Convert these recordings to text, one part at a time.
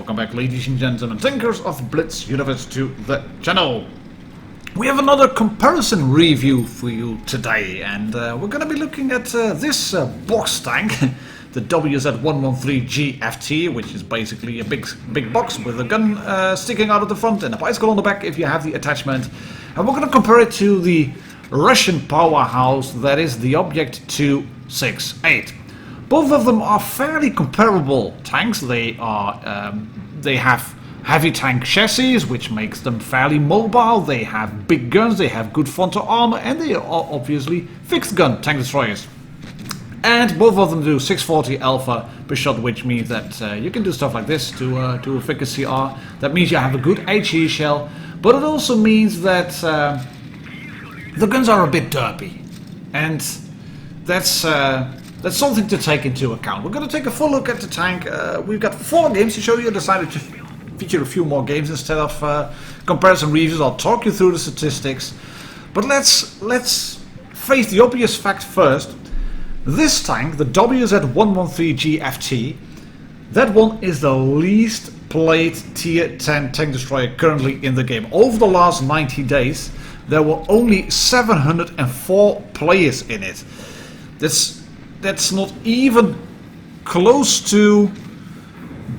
Welcome back, ladies and gentlemen, tankers of Blitz Universe, to the channel. We have another comparison review for you today, and we're going to be looking at this box tank, the WZ-113G FT, which is basically a big box with a gun sticking out of the front and a bicycle on the back if you have the attachment. And we're going to compare it to the Russian powerhouse that is the Object 268. Both of them are fairly comparable tanks. They have heavy tank chassis, which makes them fairly mobile. They have big guns, they have good frontal armor, and they are obviously fixed gun tank destroyers. And both of them do 640 alpha per shot, which means that you can do stuff like this to a thicker CR. That means you have a good HE shell, but it also means that the guns are a bit derpy, and that's something to take into account. We're going to take a full look at the tank. We've got 4 games to show you. I decided to feature a few more games instead of comparison reviews. I'll talk you through the statistics. But let's face the obvious fact first. This tank, the WZ-113G FT, that one is the least played tier 10 tank destroyer currently in the game. Over the last 90 days, there were only 704 players in it. That's not even close to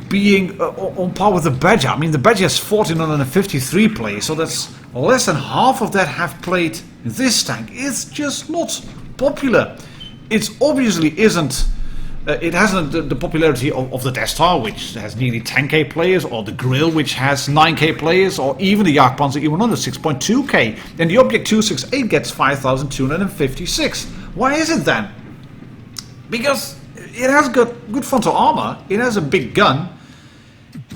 being on par with the Badger. I mean, the Badger has 1,453 players, so that's less than half of that have played this tank. It's just not popular. It obviously isn't. It hasn't the popularity of the Death Star, which has nearly 10k players, or the Grill, which has 9k players, or even the Jagdpanzer E100, 6.2k. And the Object 268 gets 5,256. Why is it then? Because it has got good frontal armor, it has a big gun.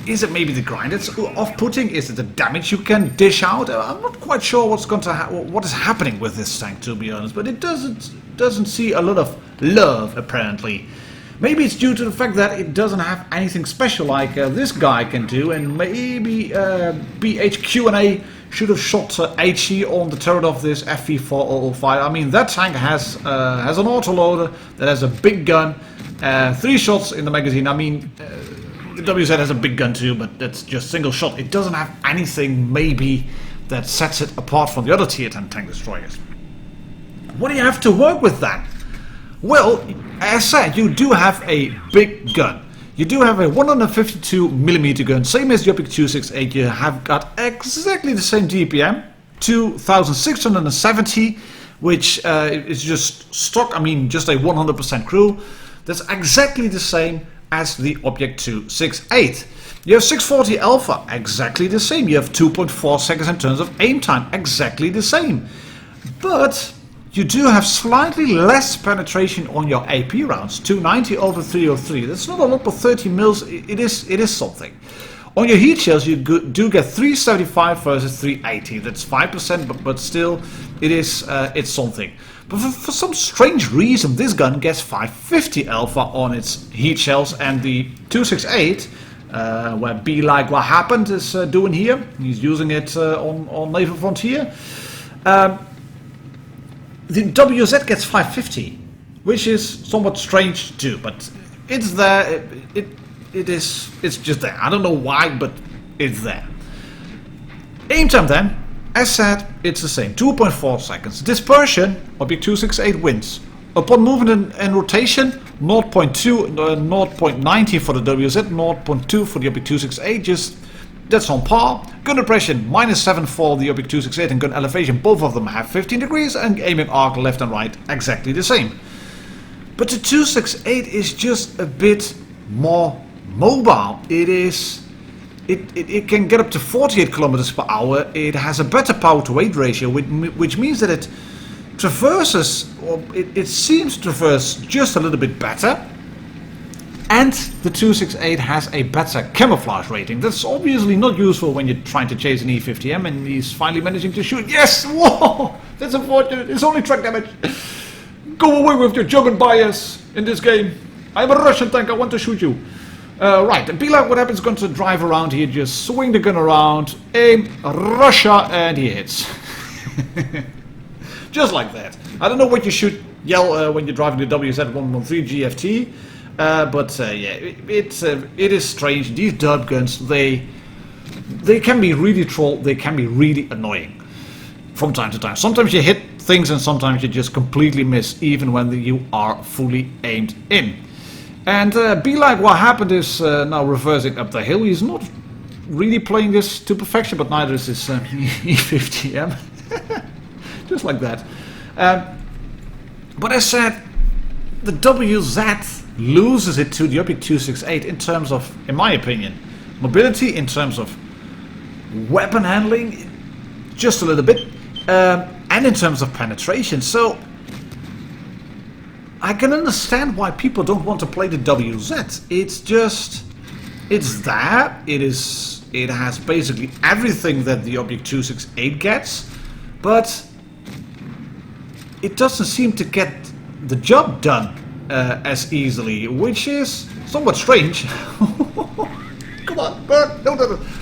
Is it maybe the grind that's off-putting? Is it the damage you can dish out? I'm not quite sure what is happening with this tank, to be honest, but it doesn't see a lot of love, apparently. Maybe it's due to the fact that it doesn't have anything special like this guy can do, and maybe BHQ&A should have shot HE on the turret of this FV4005. I mean, that tank has an autoloader that has a big gun, 3 shots in the magazine. I mean, the WZ has a big gun too, but that's just single shot. It doesn't have anything maybe that sets it apart from the other tier 10 tank destroyers. What do you have to work with then? Well, as said, you do have a big gun. You do have a 152mm gun, same as the Object 268. You have got exactly the same DPM, 2670, which is just stock, I mean just a 100% crew. That's exactly the same as the Object 268. You have 640 alpha, exactly the same. You have 2.4 seconds in terms of aim time, exactly the same. But you do have slightly less penetration on your AP rounds, 290 over 303. That's not a lot, but 30 mils, it is something. On your heat shells, you do get 375 versus 380. That's 5%, but still, it's something. But for some strange reason, this gun gets 550 alpha on its heat shells, and the 268, where Be Like What Happened is doing here. He's using it on Naval Frontier. The WZ gets 550, which is somewhat strange too, but it's there. It's just there. I don't know why, but it's there. Aim time then, as said, it's the same, 2.4 seconds. Dispersion, Object 268 wins. Upon movement and rotation, 0.2, 0.90 for the WZ, 0.2 for the Object 268. That's on par. Gun depression, -7 for the Object 268, and gun elevation, both of them have 15 degrees, and aiming arc left and right exactly the same. But the 268 is just a bit more mobile. It can get up to 48 kilometers per hour. It has a better power to weight ratio, which means that it traverses, or it seems to traverse just a little bit better. And the 268 has a better camouflage rating. That's obviously not useful when you're trying to chase an E50M, and he's finally managing to shoot. Yes! Whoa! That's unfortunate. It's only track damage. Go away with your juggling bias in this game. I'm a Russian tank. I want to shoot you. Right. Be Like What Happens going to drive around here. Just swing the gun around. Aim. Russia. And he hits. Just like that. I don't know what you should yell when you're driving the WZ-113G FT. Yeah, it is strange. These derp guns, they can be really troll. They can be really annoying from time to time. Sometimes you hit things and sometimes you just completely miss, even when you are fully aimed in. And be like what happened is now reversing up the hill. He's not really playing this to perfection, but neither is his E50M. Just like that. But as said, the WZ loses it to the Object 268 in terms of, in my opinion, mobility, in terms of weapon handling, just a little bit, and in terms of penetration. So I can understand why people don't want to play the WZ. It's just, it's there. It has basically everything that the Object 268 gets, but it doesn't seem to get the job done as easily, which is somewhat strange. Come on, Bert! No,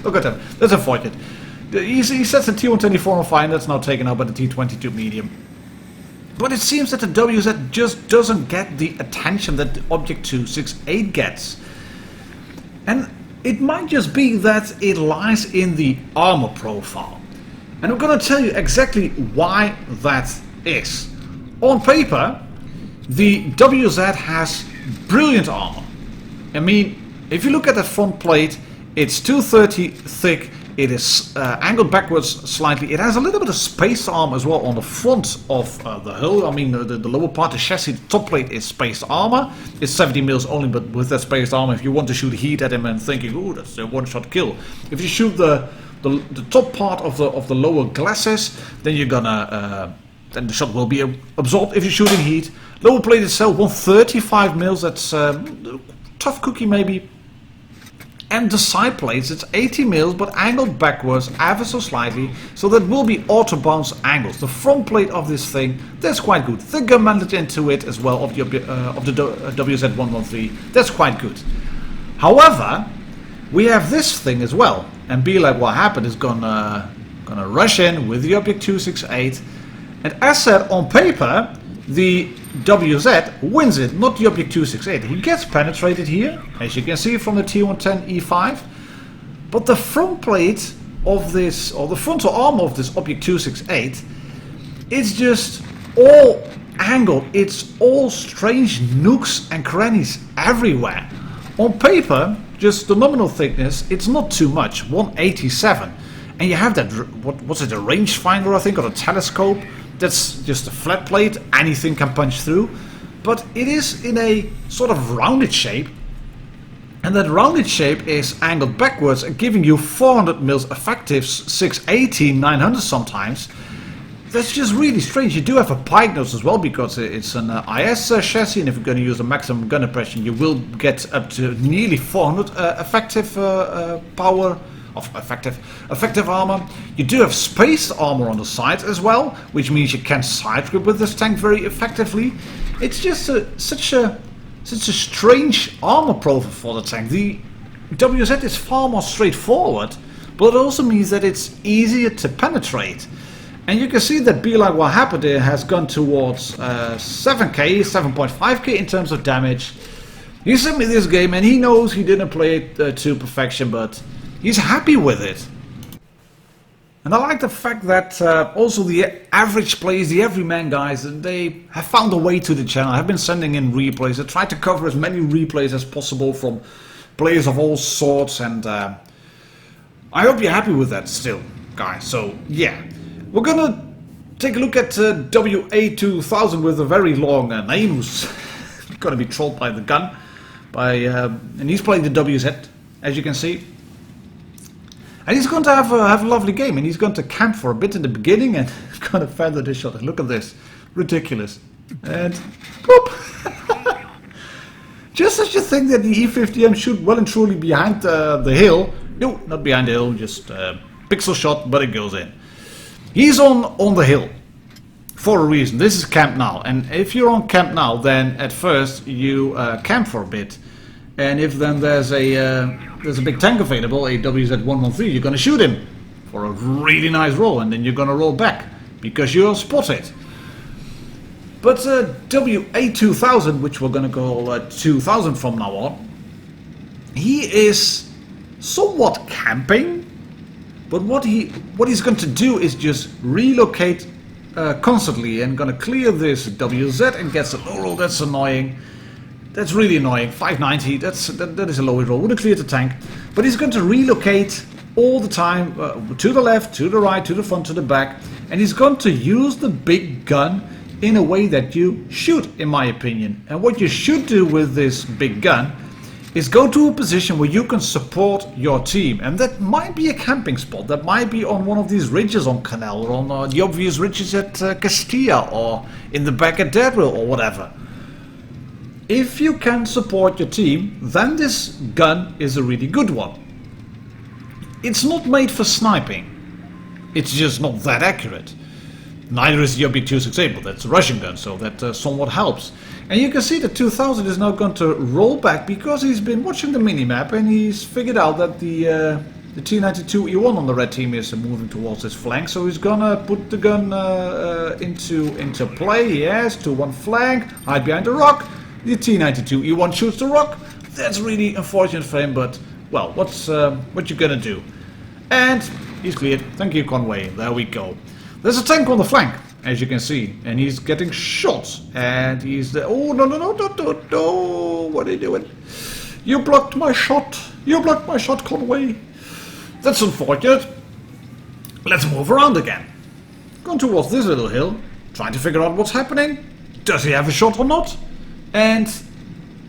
look at him. That's unfortunate. He sets the T124 on fire, and that's now taken out by the T22 medium. But it seems that the WZ just doesn't get the attention that the Object 268 gets. And it might just be that it lies in the armor profile. And I'm going to tell you exactly why that is. On paper, the WZ has brilliant armor. I mean, if you look at the front plate, it's 230 thick. It is angled backwards slightly. It has a little bit of spaced armor as well on the front of the hull. I mean, the lower part, the chassis, the top plate is spaced armor. It's 70 mils only, but with that spaced armor, if you want to shoot heat at him and thinking, "Ooh, that's a one-shot kill," if you shoot the top part of the lower glasses, then you're gonna then the shot will be absorbed if you're shooting heat. Lower plate itself, 135 mils. That's tough cookie maybe. And the side plates, it's 80 mils, but angled backwards ever so slightly, so that will be auto bounce angles. The front plate of this thing, that's quite good. The gun mounted into it as well of the WZ-113, that's quite good. However, we have this thing as well, and be like what happened is gonna rush in with the Object 268, and as said, on paper, the WZ wins it, not the Object 268. He gets penetrated here, as you can see from the T110E5, but the front plate of this, or the frontal armor of this Object 268, it's just all angled. It's all strange nooks and crannies everywhere. On paper, just the nominal thickness, it's not too much, 187, and you have that, what's it, a rangefinder I think, or a telescope. That's just a flat plate, anything can punch through, but it is in a sort of rounded shape, and that rounded shape is angled backwards and giving you 400 mils effectives, 680, 900 sometimes. That's just really strange. You do have a pike nose as well, because it's an IS chassis, and if you're going to use a maximum gun impression, you will get up to nearly 400 effective power of effective armor. You do have spaced armor on the side as well, which means you can side grip with this tank very effectively. It's just such a strange armor profile for the tank. The WZ is far more straightforward, but it also means that it's easier to penetrate. And you can see that be like what happened there has gone towards 7k, 7.5k in terms of damage. He sent me this game and he knows he didn't play it to perfection, but he's happy with it. And I like the fact that also the average players, the everyman guys, they have found a way to the channel. I've been sending in replays. I try to cover as many replays as possible from players of all sorts, and I hope you're happy with that still, guys. So yeah, we're gonna take a look at WA2000 with a very long name, who's gonna be trolled by the gun, and he's playing the WZ, as you can see. And he's going to have a lovely game, and he's going to camp for a bit in the beginning and going to feather this shot. Look at this. Ridiculous. And boop! Just as you think that the E50M should well and truly behind the hill. No, not behind the hill, just pixel shot, but it goes in. He's on the hill for a reason. This is camp now, and if you're on camp now, then at first you camp for a bit. And if then there's a big tank available, a WZ-113, you're going to shoot him for a really nice roll, and then you're going to roll back because you're spotted. But WA-2000, which we're going to call 2000 from now on, he is somewhat camping. But what he's going to do is just relocate constantly and going to clear this WZ and gets an roll. That's annoying. That's really annoying. 590. That is a low roll. Would have cleared the tank, but he's going to relocate all the time to the left, to the right, to the front, to the back, and he's going to use the big gun in a way that you should, in my opinion. And what you should do with this big gun is go to a position where you can support your team, and that might be a camping spot, that might be on one of these ridges on Canal, or on the obvious ridges at Castilla, or in the back at Deadwill, or whatever. If you can support your team, then this gun is a really good one. It's not made for sniping, it's just not that accurate. Neither is the WZ-268, but that's a Russian gun, so that somewhat helps. And you can see that 2000 is now going to roll back because he's been watching the minimap and he's figured out that the T-92E1 on the red team is moving towards his flank. So he's gonna put the gun into play. Yes, to one flank, hide behind the rock. The T-92E1 shoots the rock. That's really unfortunate for him, but well, what you gonna do? And he's cleared. Thank you, Conway. There we go. There's a tank on the flank, as you can see, and he's getting shot, and he's the... Oh, no, what are you doing? You blocked my shot. You blocked my shot, Conway. That's unfortunate. Let's move around again. Going towards this little hill, trying to figure out what's happening. Does he have a shot or not? And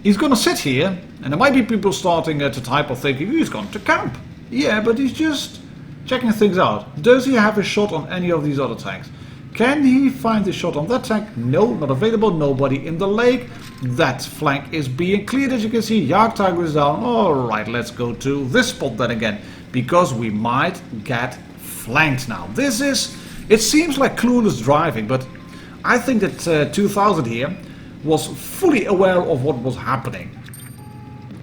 he's going to sit here, and there might be people starting to type or thinking, he's gone to camp. Yeah, but he's just checking things out. Does he have a shot on any of these other tanks? Can he find a shot on that tank? No, not available. Nobody in the lake. That flank is being cleared, as you can see. Jagdtiger is down. Alright, let's go to this spot then again, because we might get flanked now. This is... It seems like clueless driving, but I think that 2000 here was fully aware of what was happening.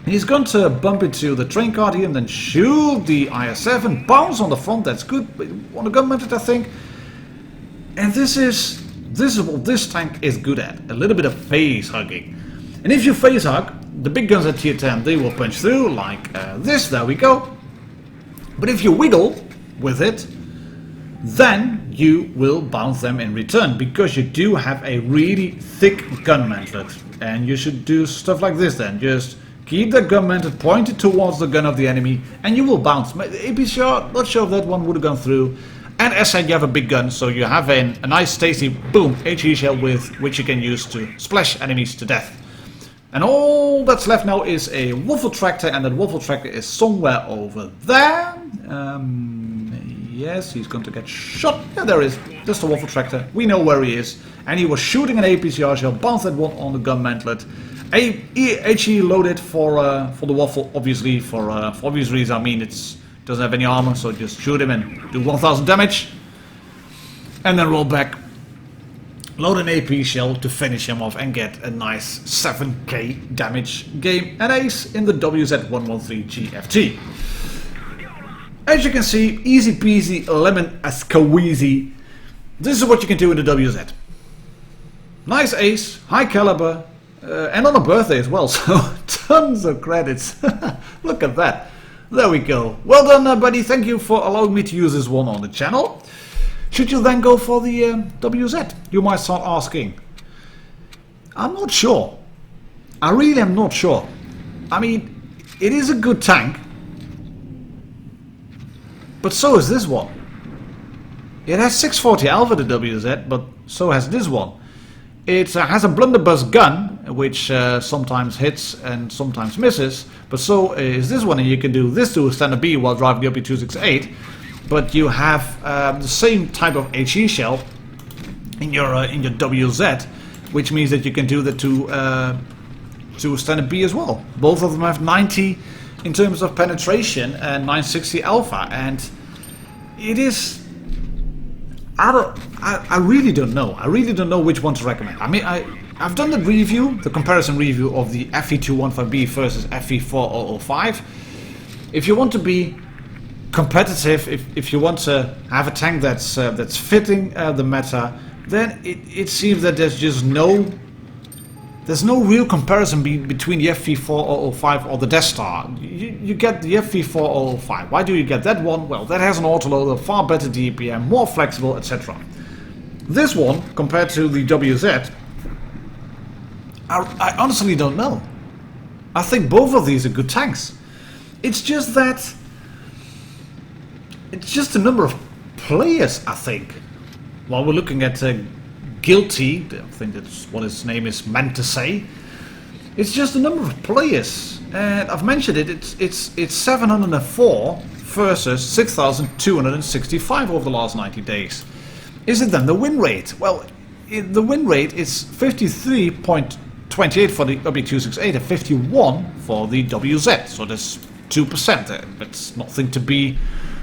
He's going to bump into the train card here and then shoot the IS-7 and bounce on the front. That's good. On the gun method, I think. And this is what this tank is good at. A little bit of face hugging. And if you face hug, the big guns at tier 10, they will punch through like this. There we go. But if you wiggle with it, then you will bounce them in return, because you do have a really thick gun mantlet. And you should do stuff like this then. Just keep the gun mantlet pointed towards the gun of the enemy, and you will bounce. APCR, not sure if that one would have gone through. And as said, you have a big gun, so you have a nice tasty boom HE shell with which you can use to splash enemies to death. And all that's left now is a waffle tractor, and that waffle tractor is somewhere over there. Yes, he's going to get shot. Yeah, there is. That's the waffle tractor. We know where he is. And he was shooting an APCR shell, bounced that one on the gun mantlet. HE loaded for the waffle, obviously, for obvious reasons. I mean, it doesn't have any armor, so just shoot him and do 1000 damage. And then roll back, load an AP shell to finish him off and get a nice 7k damage game and ace in the WZ-113G FT. As you can see, easy peasy, lemon squeezy. This is what you can do in the WZ. Nice ace, high caliber, and on a birthday as well, so tons of credits. Look at that. There we go. Well done, buddy. Thank you for allowing me to use this one on the channel. Should you then go for the WZ? You might start asking. I'm not sure. I really am not sure. I mean, it is a good tank. But so is this one. It has 640 Alpha, the WZ, but so has this one. It has a blunderbuss gun, which sometimes hits and sometimes misses, but so is this one, and you can do this to a standard B while driving the WZ-268, but you have the same type of HE shell in your WZ, which means that you can do that to standard B as well. Both of them have 90 in terms of penetration and 960 Alpha, and it is... I really don't know. I really don't know which one to recommend. I mean, I've done the review, the comparison review of the FE215B versus FE4005. If you want to be competitive, if you want to have a tank that's fitting the meta, then it seems that there's just no real comparison between the FV4005 or the Death Star. You get the FV4005. Why do you get that one? Well, that has an autoloader, far better DPM, more flexible, etc. This one, compared to the WZ, I honestly don't know. I think both of these are good tanks. It's just that... it's just the number of players, I think. While we're looking at Guilty, I think that's what his name is meant to say. It's just the number of players, and I've mentioned it. It's 704 versus 6,265 over the last 90 days. Is it then the win rate? Well, the win rate is 53.28 for the Object 268 and 51 for the WZ. So that's 2% there. That's nothing to be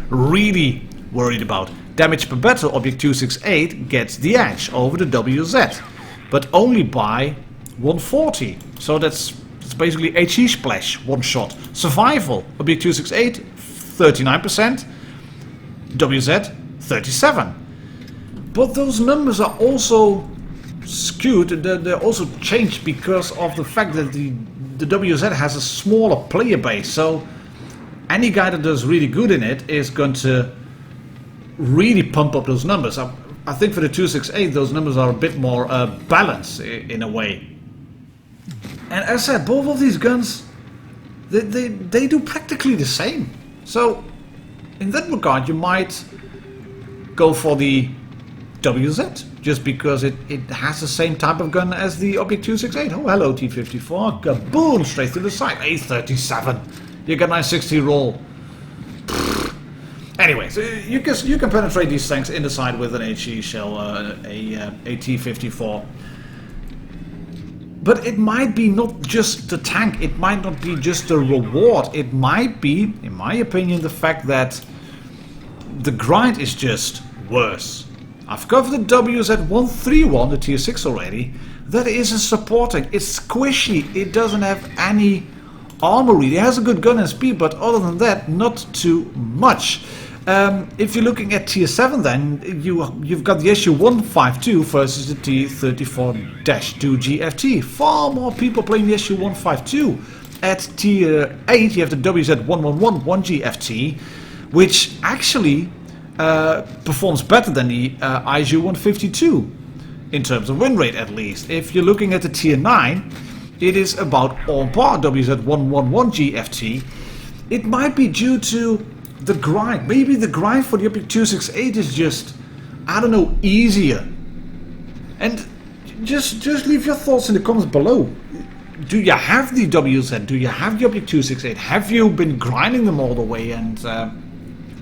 really worried about. Damage per battle, Object 268 gets the edge over the WZ, but only by 140. So that's basically HE splash, one shot. Survival, Object 268, 39%, WZ, 37%. But those numbers are also skewed, they're also changed because of the fact that the WZ has a smaller player base. So any guy that does really good in it is going to really pump up those numbers. I think for the 268 those numbers are a bit more balanced in a way. And as I said, both of these guns, they do practically the same. So in that regard you might go for the WZ, just because it has the same type of gun as the Object 268. Oh, hello T54, kaboom, straight to the side, A37. You get 960 roll. Anyways, you can penetrate these tanks in the side with an HE shell, a T54. But it might be not just the tank, it might not be just the reward, it might be, in my opinion, the fact that the grind is just worse. I've covered the WZ-131, the tier 6 already. That isn't supporting, it's squishy, it doesn't have any armory. It has a good gun and speed, but other than that, not too much. If you're looking at tier 7, then you've got the SU-152 versus the T-34-2G FT. Far more people playing the SU-152. At tier 8, you have the WZ-113G FT, which actually performs better than the ISU-152 in terms of win rate, at least. If you're looking at the tier 9, it is about on par WZ-113G FT. It might be due to the grind. Maybe the grind for the Object 268 is just, I don't know, easier. And just leave your thoughts in the comments below. Do you have the WZ? Do you have the Object 268? Have you been grinding them all the way? And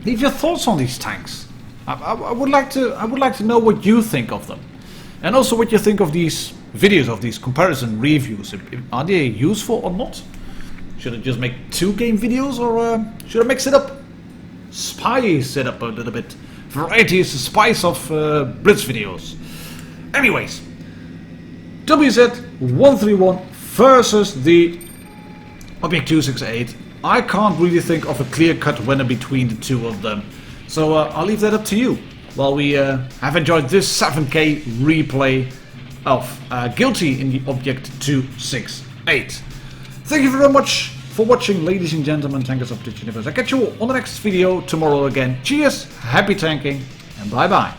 leave your thoughts on these tanks. I would like to know what you think of them, and also what you think of these videos, of these comparison reviews. Are they useful or not? Should I just make 2 game videos, or should I mix it up? Spice it up a little bit. Variety is the spice of Blitz videos. Anyways, WZ-131 versus the Object 268. I can't really think of a clear-cut winner between the two of them. So I'll leave that up to you. While we have enjoyed this 7K replay of Guilty in the Object 268. Thank you very much for watching, ladies and gentlemen, tankers of the universe. I'll catch you all on the next video tomorrow again. Cheers, happy tanking, and bye bye.